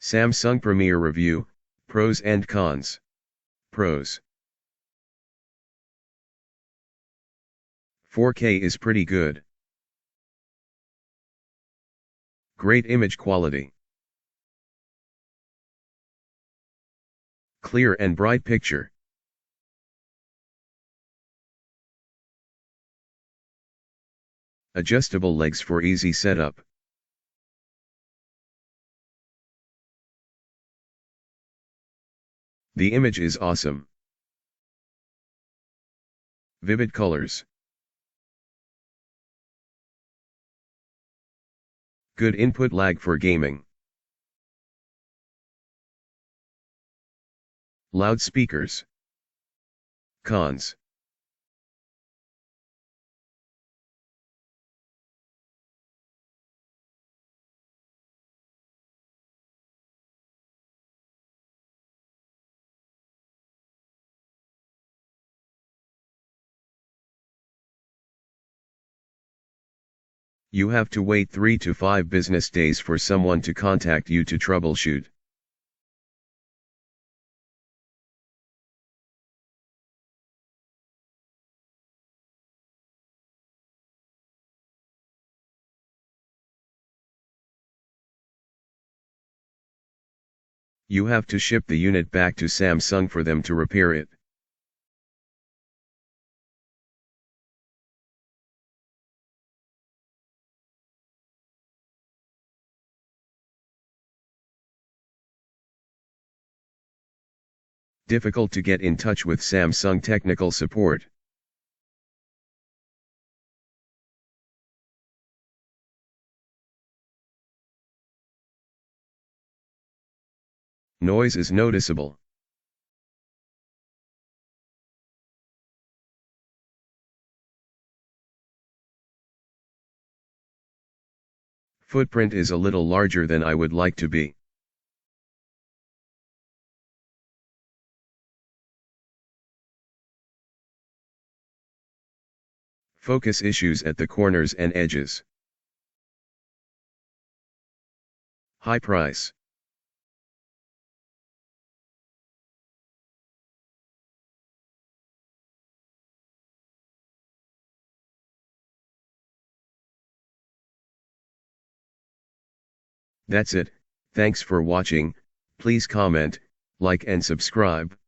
Samsung Premier Review, Pros and Cons. Pros. 4K is pretty good. Great image quality. Clear and bright picture. Adjustable legs for easy setup. The image is awesome. Vivid colors. Good input lag for gaming. Loudspeakers. Cons. You have to wait 3 to 5 business days for someone to contact you to troubleshoot. You have to ship the unit back to Samsung for them to repair it. Difficult to get in touch with Samsung technical support. Noise is noticeable. Footprint is a little larger than I would like to be. Focus issues at the corners and edges. High price. That's it, thanks for watching, please comment, like and subscribe.